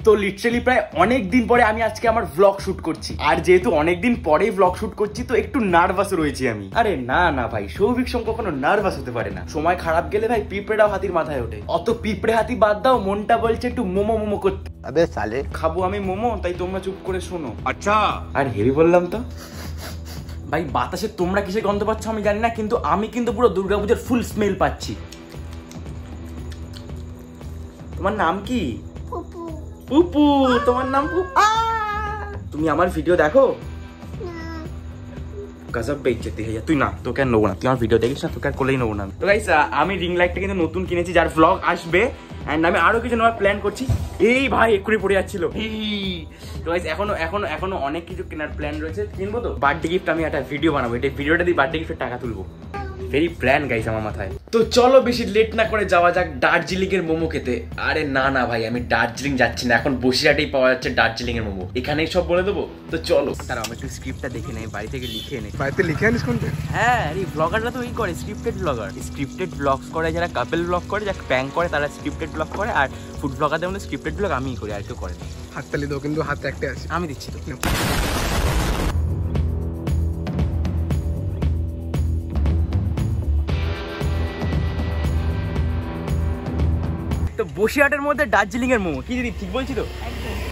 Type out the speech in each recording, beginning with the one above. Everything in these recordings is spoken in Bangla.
তো লিটারালি প্রায় অনেক দিন পরে আমি আজকে আমার ব্লগ শুট করছি, আর যেহেতু অনেকদিন পরেই ব্লগ শুট করছি তো একটু নার্ভাস রয়েছি আমি। আরে না না ভাই, সৌভিক সোম কখনো নার্ভাস হতে পারে না। সময় খারাপ গেলে ভাই পিঁপড়েটাও হাতির মাথায় ওঠে। অত পিঁপড়ে হাতি বাদ দাও, মনটা বলছে একটু মোমো মোমো করতে। আবে সালে খাবো আমি মোমো, তাই তোমরা চুপ করে শোনো। আচ্ছা, আর হেভি বললাম তো ভাই। বাতাসে তোমরা কিসে গন্ধ পাচ্ছ আমি জানি না, কিন্তু আমি কিন্তু পুরো দুর্গাপূজার ফুল স্মেল পাচ্ছি। তোমার নাম কি? পুপু। তোমার নাম পুপু? তুমি আমার ভিডিও দেখো? গজব বেইজ্জতি হয়ে যায়। তুই না, তোকে আর নেবো না। তুই আমার ভিডিও দেখিস না, তোকে আর কোলেই নেবো না। তো গাইস, আমি রিং লাইটটা কিন্তু নতুন কিনেছি, যার ব্লগ আসবে। এন্ড আমি আরো কিছু নয়া প্ল্যান করছি। এই ভাই এক্ষুনি পড়ে যাচ্ছিল। তো গাইস, এখনো অনেক কিছু কেনার প্ল্যান রয়েছে। কিনবো তো বার্থডে গিফট। আমি একটা ভিডিও বানাবো, এটা ভিডিওটা দিয়ে বার্থডে গিফটের টাকা তুলবো। ভেরি প্ল্যান গাইস আমার মাথায়। তো চলো বেশি লেট না করে যাওয়া যাক দার্জিলিং এর মোমো খেতে। আরে না না ভাই, আমি দার্জিলিং যাচ্ছি না, এখন বসিরহাটেই পাওয়া যাচ্ছে দার্জিলিং এর মোমো। এখানেই সব বলে দেবো। তো চলো। তারা আমি একটু স্ক্রিপ্টটা দেখে নেই, বাড়ি থেকে লিখে এনে। বাড়িতে লিখে আনিস কোনটা? হ্যাঁ, এই ব্লগাররা তো এই করে, স্ক্রিপ্টেড ব্লগার। স্ক্রিপ্টেড ব্লগস করে যারা, কাপল ব্লগ করে, যারা প্র্যাঙ্ক করে তারা স্ক্রিপ্টেড ব্লগ করে। আর ফুড ব্লগারদের মধ্যে স্ক্রিপ্টেড ব্লগ আমিই করি, আর কেউ করে না। হাততালি দাও, কিন্তু হাতে একটা আছে। আমি দিচ্ছি তো। তো বসিরহাটের মধ্যে দার্জিলিং এর মোমো কি দিদি ঠিক বলছি তো?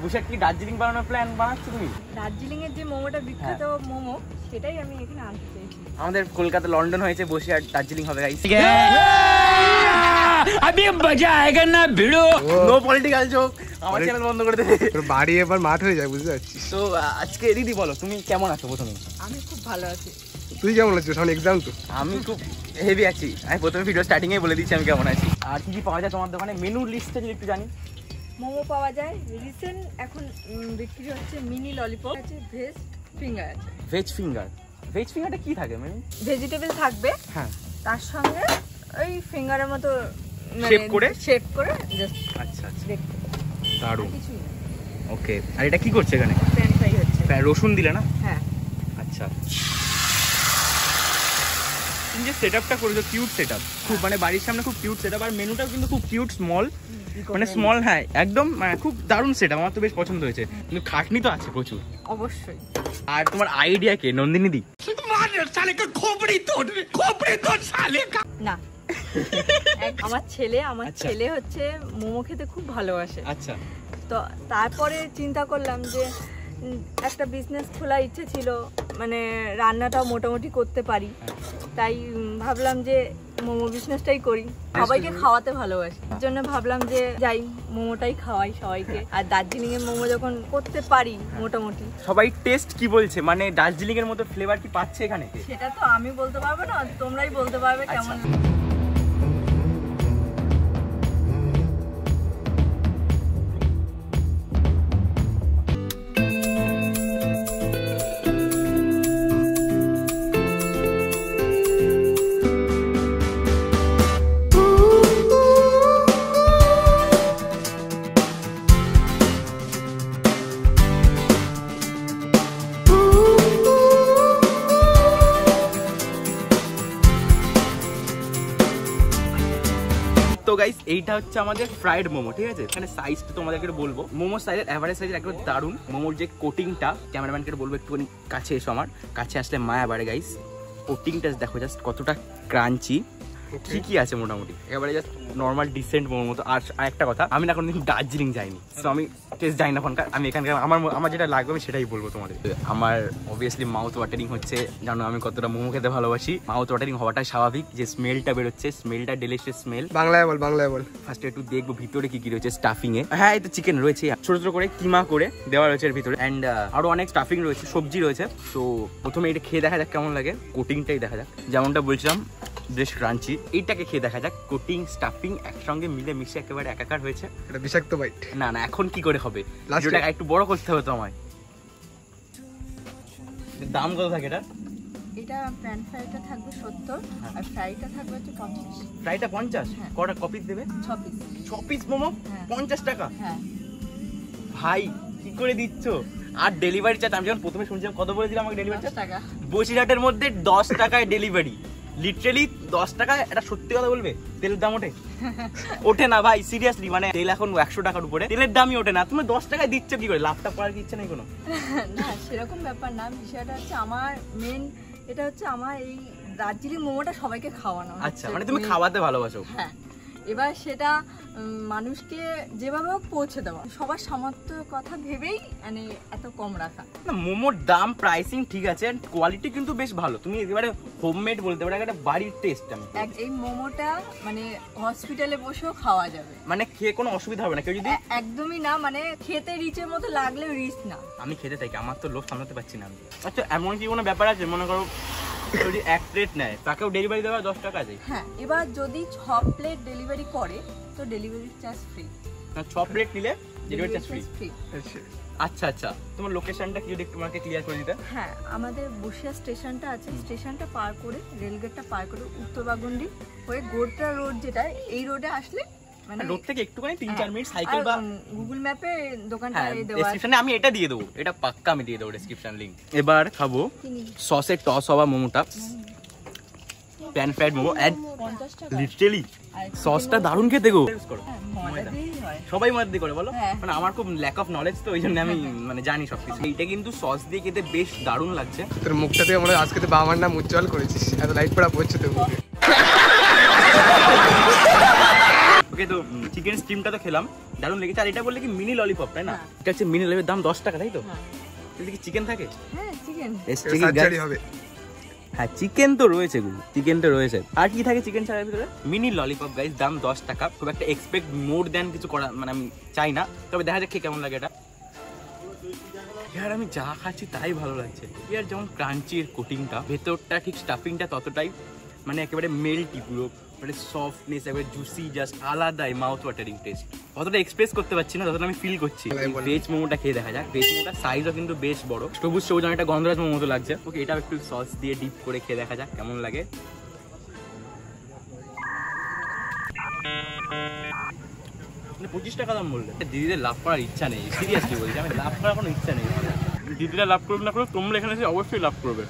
বসিরহাট কি দার্জিলিং বানানোর প্ল্যান বানাচ্ছো তুমি? দার্জিলিং এর যে মোমোটা বিখ্যাত মোমো, সেটাই আমি এখানে আনতে চাইছি। আমাদের কলকাতা লন্ডন হয়েছে, বসিরহাট দার্জিলিং হবে গাইস। अभी मजा आएगा ना भिड़ो। নো পলিটিক্যাল জোক, আমার চ্যানেল বন্ধ করে দে। তোর বাড়ি এবার মাঠ হয়ে যায়, বুঝতে পারছিস। তো আজকে দিদি বলো তুমি কেমন আছো? প্রথমে আমি খুব ভালো আছি। তুই কেমন আছিস? সামনে এক্সাম তো। আমি খুব হেভি আছি। আমি প্রথমে ভিডিও স্টার্টিং এ বলে দিচ্ছি আমি কেমন আছি। আর কি কি পাওয়া যায় তোমার দোকানে, মেনু লিস্টটা যদি একটু জানি। মোমো পাওয়া যায়, রিসেন্ট এখন বিক্রি হচ্ছে মিনি ললিপপ আছে, ভেজ ফিঙ্গার আছে। Veg finger? ভেজ ফিঙ্গারটা কি থাকে মেনু? ভেজিটেবল থাকবে, হ্যাঁ, তার সঙ্গে ওই ফিঙ্গারের মতো শেপ করে জাস্ট। আচ্ছা আচ্ছা, দেখতে দারুণ। কিছুই না, ওকে। আর এটা কি করছে এখানে? ফ্রেঞ্চ ফ্রাই হচ্ছে। রসুন দিলে না? হ্যাঁ। আচ্ছা, তুমি যে সেটআপটা করেছো কিউট সেটআপ, খুব মানে বাড়ির সামনে খুব কিউট সেটআপ। আর মেনুটাও কিন্তু খুব কিউট, স্মল, মানে স্মল। হ্যাঁ একদম, খুব দারুণ সেটআপ, আমার তো বেশ পছন্দ হয়েছে। কিন্তু খাটনি তো আছে প্রচুর অবশ্যই। আর তোমার আইডিয়া কে? নন্দিনী দি? না, আমার ছেলে হচ্ছে মোমো খেতে খুব ভালোবাসে। আচ্ছা। তো তারপরে চিন্তা করলাম যে একটা বিজনেস খোলার ইচ্ছে ছিল, মানে রান্নাটাও মোটামুটি করতে পারি, তাই ভাবলাম যে মোমো বিজনেসটাই করি। সবাইকে খাওয়াতে ভালোবাসি, এর জন্য ভাবলাম যে যাই মোমোটাই খাওয়াই সবাইকে। আর দার্জিলিং এর মোমো যখন করতে পারি মোটামুটি। সবাই টেস্ট কি বলছে, মানে দার্জিলিং এর মতো ফ্লেভার কি পাচ্ছে এখানে? সেটা তো আমি বলতে পারবো না, তোমরাই বলতে পারবে কেমন। তো গাইস, এইটা হচ্ছে আমাদের ফ্রাইড মোমো, ঠিক আছে? এখানে সাইজটা তোমাদেরকে বলবো। মোমো সাইজের এভারেজ সাইজের একদম দারুণ। মোমোর যে কোটিংটা, ক্যামেরাম্যানকে বলবো একটুখানি কাছে এসো, আমার কাছে আসলে মায়া বাড়ে গাইস। কোটিংটা দেখো জাস্ট কতটা ক্রাঞ্চি, ঠিকই আছে মোটামুটি, একেবারে জাস্ট নর্মাল ডিসেন্ট মোমোর মতো। আর একটা কথা, আমি না কোনোদিন দার্জিলিং যাইনি, তো আমি টেস্ট যাই না ওখানকার। আমি এখানকার আমার যেটা লাগবে আমি সেটাই বলবো তোমাদের। আমার অবভিয়াসলি মাউথ ওয়াটারিং হচ্ছে, জানো আমি কতটা মোমো খেতে ভালোবাসি। মাউথ ওয়াটারিং হওয়াটাই স্বাভাবিক, যে স্মেলটা বেরোচ্ছে, স্মেলটা ডেলিশিয়াস স্মেল। বাংলায় বল। ফার্স্টে একটু দেখবো ভিতরে কি কি রয়েছে স্টাফিং এ। হ্যাঁ, এই তো চিকেন রয়েছে, ছোট ছোট করে কিমা করে দেওয়া রয়েছে এর ভিতরে। অ্যান্ড আরো অনেক স্টাফিং রয়েছে, সবজি রয়েছে। তো প্রথমে এটা খেয়ে দেখা যাক কেমন লাগে, কোটিংটাই দেখা যাক। যেমনটা বলছিলাম বেশ ক্রাঞ্চি, এইটাকে খেয়ে দেখা যাক। কোটিং স্টাফিং একসঙ্গে মিলে মিশে একেবারে একাকার হয়েছে। এটা বিষাক্ত বাইট। না না, এখন কি করে হবে, ভিডিওটা একটু বড় করতে হবে তো আমায়। দাম কত থাকে এটা? এটা ফ্রেঞ্চ ফ্রাইটা থাকবে 70, আর ফ্রাইটা থাকবে হচ্ছে 50। ফ্রাইটা 50? কটা কপিস দেবে? 6 পিস। 6 পিস মোমো 50 টাকা? হ্যাঁ ভাই কি করে দিচ্ছ? আর ডেলিভারি চার্জ আমি যখন প্রথমে শুনছিলাম কত বলেছিলাম আমাকে ডেলিভারি চার্জ? 10 টাকা। বসিরহাটের মধ্যে 10 টাকায় ডেলিভারি, লিটারালি 10 টাকায়। এটা সত্যি কথা বলবে, তেলের দাম ওঠে? ওঠে না ভাই, সিরিয়াসলি। মানে তেল এখন 100 টাকার উপরে, তেলের দামই ওঠে না, তুমি 10 টাকায় দিচ্ছ কি করে? লাভটা করার কি ইচ্ছা নেই কোনো? না সেরকম ব্যাপার না, বিষয়টা হচ্ছে আমার মেন এটা হচ্ছে আমার এই দার্জিলিং মোমোটা সবাইকে খাওয়ানো। আচ্ছা, মানে তুমি খাওয়াতে ভালোবাসো। হ্যাঁ, এবার সেটা মানুষকে যেভাবে হোক পৌঁছে দেওয়া, সবার সামর্থ্য কথা ভেবেই মানে এত কম রাখা। না, মোমোর দাম প্রাইসিং ঠিক আছে, এন্ড কোয়ালিটি কিন্তু বেশ ভালো। তুমি একেবারে হোমমেড বলতে পারো, একটা বাড়ির টেস্ট। আমি এই মোমোটা মানে হসপিটালে বসেও খাওয়া যাবে, মানে খেয়ে কোনো অসুবিধা হবে না কেউ যদি। একদমই না, মানে খেতে রিচের মতো লাগলেও রিচ না। আমি খেতে থাকি, আমার তো লোভ সামলাতে পারছি না। আচ্ছা, এমন কি কোনো ব্যাপার আছে মনে করো যদি 1 প্লেট নেয় তাকেও ডেলিভারি দেওয়া 10 টাকা আছে? হ্যাঁ, এবার যদি 6 প্লেট ডেলিভারি করে তো ডেলিভারি চার্জ ফ্রি। না, 6 প্লেট নিলে ডেলিভারি চার্জ ফ্রি। আচ্ছা আচ্ছা আচ্ছা, তোমার লোকেশনটা কি যদি একটু আমাকে ক্লিয়ার করে দিতে? হ্যাঁ, আমাদের বসিয়া স্টেশনটা আছে, স্টেশনটা পার করে রেলগেটটা পার করে উত্তর বাগুন্ডি হয়ে গোড্রা রোড, যেটা এই রোডে আসলে মানে রোড থেকে একটুখানি 3-4 মিনিট সাইকেল বা গুগল ম্যাপে দোকানটা হ্যাঁ, দেওয়া আছে। ডেসক্রিপশনে আমি এটা দিয়ে দেবো, এটা পাক্কা আমি দিয়ে দেবো ডেসক্রিপশন লিংক। এবার খাবো সসে টস হওয়া মোমোটা, প্যান ফ্রাইড মোমো, এন্ড 50 টাকা। লিটারালি সসটা দারুণ খেতে গো। হ্যাঁ, ময়দা দিয়েই হয়। সবাই ময়দা দিয়ে করে বলো? হ্যাঁ। মানে আমার খুব ল্যাক অফ নলেজ, তো ওই জন্য আমি মানে জানি সবকিছু। এইটা কিন্তু সস দিয়ে খেতে বেশ দারুণ লাগছে। তোর মুখটা থেকে মনে হয় আজকে তো বাবার নাম উজ্জ্বল করেছিস, এত লাইট পড়া পড়ছে তোর মুখে। ওকে, তো চিকেন স্টিমটা তো খেলাম, দারুণ লেগেছে। আর এটা বললে কি মিনি ললিপপ, তাই না? এটা হচ্ছে মিনি ললিপপের দাম 10 টাকা, তাই তো? এতে কি চিকেন থাকে? হ্যাঁ, চিকেন। সার্জারি হবে। হ্যাঁ, চিকেন তো রয়েছে গুলো, চিকেন তো রয়েছে। আর কি থাকে চিকেন ছাড়ার ভিতরে? মিনি ললিপপ গাইস, দাম 10 টাকা। খুব একটা এক্সপেক্ট মোর দ্যান কিছু করা মানে আমি চাই না, তবে দেখা যাক কেমন লাগে এটা। ইয়ার আমি যা খাচ্ছি তাই ভালো লাগছে। ইয়ার যেমন ক্রাঞ্চির কোটিংটা, ভেতরটা ঠিক স্টাফিংটা ততটাই মানে একেবারে মেল্টি, পুরো মানে সফটনেস, একেবারে জুসি, জাস্ট আলাদাই মাউথ ওয়াটারিং টেস্ট। অতটা এক্সপ্রেস করতে পারছি না, ততটা আমি ফিল করছি। ভেজ মোমোটা খেয়ে দেখা যাক। ভেজ মোমোটার সাইজও কিন্তু বেশ বড়, সবুজ সবুজ, অনেকটা গন্ধরাজ মোমো মতো লাগছে। ওকে, এটাও একটু সস দিয়ে ডিপ করে খেয়ে দেখা যাক কেমন লাগে। 25 টাকা দাম বললে। দিদিদের লাভ করার ইচ্ছা নেই, সিরিয়াসলি বলছি, আমি লাভ করার কোনো ইচ্ছা নেই। দিদিরা লাভ করুক না করুক, তোমরা এখানে এসে অবশ্যই লাভ করবে।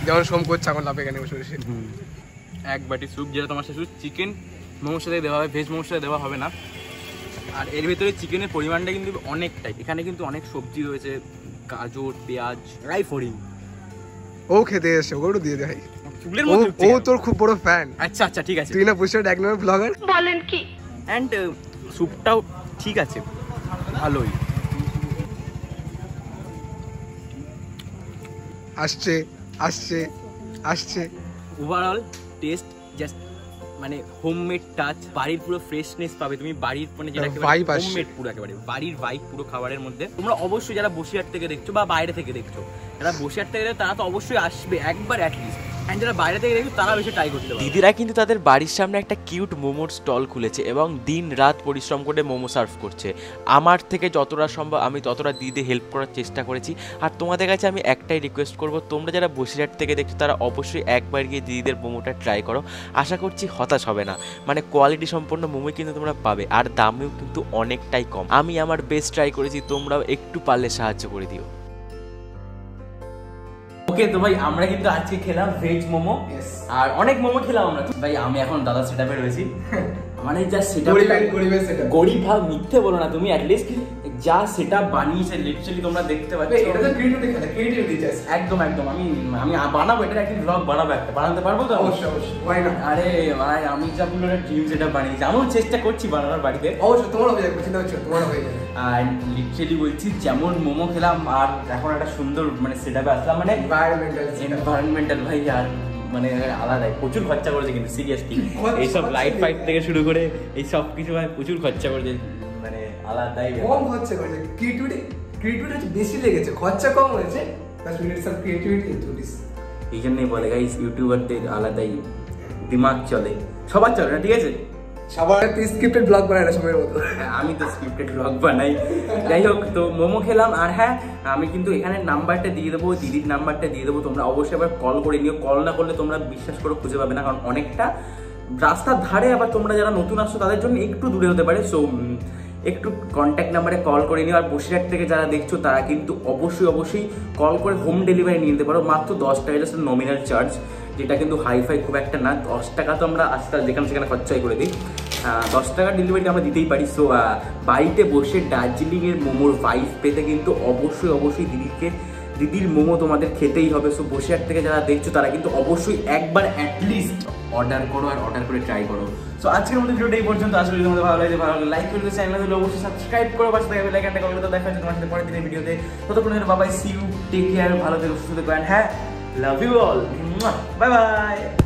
যেমন সোম করছে এখন লাভ এখানে বসে বসে। এক বাটি স্যুপ, যেটা তোমার শুধু চিকেন মোমোর সাথে দেওয়া হবে, ভেজ মোমোর সাথে দেওয়া হবে না। আর এর ভিতরে চিকেনের পরিমাণটা কিন্তু অনেকটাই। এখানে কিন্তু অনেক সবজি রয়েছে, গাজর, পেঁয়াজ, রাইফড়ি। ও খেতে এসে ওগুলো দিয়ে দেয়। চুলের ও মধ্যে ও তোর খুব বড় ফ্যান। আচ্ছা আচ্ছা, ঠিক আছে। তুই না বুঝছো 1 নম্বর ব্লগার বলেন কি? অ্যান্ড স্যুপটাও ঠিক আছে, ভালোই। আসছে আসছে আসছে। ওভারঅল টেস্ট জাস্ট মানে হোমমেড টাচ, বাড়ির পুরো ফ্রেশনেস পাবে তুমি, বাড়ির মানে যেটা Vibe আসছে। হোমমেড পুরো একেবারে বাড়ির ভাইব পুরো খাবারের মধ্যে। তোমরা অবশ্যই যারা বসিরহাট থেকে দেখছো বা বাইরে থেকে দেখছো, যারা বসিরহাট থেকে দেখছো তারা তো অবশ্যই আসবে একবার অ্যাটলিস্ট, এন্ড যারা বাইরে থেকে দেখছো তারা বেশি ট্রাই করতে পারবে। দিদিরা কিন্তু তাদের বাড়ির সামনে একটা কিউট মোমোর স্টল খুলেছে এবং দিন রাত পরিশ্রম করে মোমো সার্ভ করছে। আমার থেকে যতটা সম্ভব আমি ততটা দিদি হেল্প করার চেষ্টা করেছি। আর তোমাদের কাছে আমি একটাই রিকোয়েস্ট করব, তোমরা যারা বসিরহাট থেকে দেখছো তারা অবশ্যই একবার গিয়ে দিদিদের মোমোটা ট্রাই করো। আশা করছি হতাশ হবে না, মানে কোয়ালিটি সম্পন্ন মোমো কিন্তু তোমরা পাবে, আর দামেও কিন্তু অনেকটাই কম। আমি আমার বেস্ট ট্রাই করেছি, তোমরাও একটু পারলে সাহায্য করে দিও। ওকে, তো ভাই আমরা কিন্তু আজকে খেলাম ভেজ মোমো, আর অনেক মোমো খেলাম আমরা। ভাই আমি এখন দাদা সেটআপে রয়েছি, মানে যা সেটআপ, গরিব ভাব মিথ্যে বলো না তুমি, অ্যাটলিস্ট যা সেটআপ বানিয়েছে লিটারালি তোমরা দেখতে পাচ্ছ। এটা তো ক্রিয়েটিভিটি জাস্ট। একদম একদম, আমি বানাবো, এটা একটা ব্লগ বানাবো, একটা বানাতে পারবো তো? অবশ্যই অবশ্যই, why not? আরে ভাই, আমি যা বললো একটা ড্রিম সেটআপ বানিয়েছি, আমিও চেষ্টা করছি বানানোর বাড়িতে। অবশ্যই তোমারও হয়ে যাবে, চিন্তা হচ্ছে তোমারও হয়ে যাবে। আর লিটারালি বলছি, যেমন মোমো খেলাম আর এখন একটা সুন্দর মানে সেটআপে আসলাম, মানে এনভায়রনমেন্টাল ভাই, আর মানে আলাদাই। প্রচুর খরচা করেছে কিন্তু সিরিয়াসলি, এইসব লাইট ফাইট থেকে শুরু করে এই সব কিছু ভাই প্রচুর খরচা করেছে, মানে আলাদাই। কম খরচা করেছে, ক্রিয়েটিভিটি বেশি লেগেছে, খরচা কম হয়েছে, that's mean it's creativity into this. এই জন্যই বলে গাইস, ইউটিউবারদের আলাদাই দিমাগ চলে, সবার চলে না, ঠিক আছে? সবার স্ক্রিপ্টেড ব্লগ বানায় না সময়ের মতো। আমি তো স্ক্রিপ্টেড ব্লগ বানাই। যাই হোক, তো মোমো খেলাম। আর হ্যাঁ, আমি কিন্তু এখানে নাম্বারটা দিয়ে দেবো, দিদির নাম্বারটা দিয়ে দেবো, তোমরা অবশ্যই আবার কল করে নিও। কল না করলে তোমরা বিশ্বাস করে খুঁজে পাবে না, কারণ অনেকটা রাস্তার ধারে, আবার তোমরা যারা নতুন আসছো তাদের জন্য একটু দূরে হতে পারে। সো একটু কন্ট্যাক্ট নাম্বারে কল করে নিও। আর বসিরহাট থেকে যারা দেখছো তারা কিন্তু অবশ্যই কল করে হোম ডেলিভারি নিয়ে নিতে পারো, মাত্র 10 টাকা জাস্ট নমিনাল চার্জ, যেটা কিন্তু হাইফাই খুব একটা না। 10 টাকা তো আমরা আজকাল যেখানে সেখানে খরচাই করে দিই। 10 টাকার ডেলিভারি আমরা দিতেই পারি। সো বাড়িতে বসে দার্জিলিংয়ের মোমোর ভাইব পেতে কিন্তু অবশ্যই দিদির মোমো তোমাদের খেতেই হবে। সো বসিরহাট থেকে যারা দেখছো তারা কিন্তু অবশ্যই একবার অ্যাটলিস্ট অর্ডার করো আর অর্ডার করে ট্রাই করো। সো আজকের মতো ভিডিওটা এই পর্যন্ত। আসলে যদি তোমাদের ভালো লাগে লাইক করে চ্যানেল হলে অবশ্যই সাবস্ক্রাইব করো, পাশে থাকা বেল আইকনটা কল করে দেখা হচ্ছে তোমার সাথে পরের দিনের ভিডিওতে। ততক্ষণ bye bye, see you, take care, ভালো থেকো, সুস্থ থেকো, এন্ড হ্যাঁ, love you all, bye by.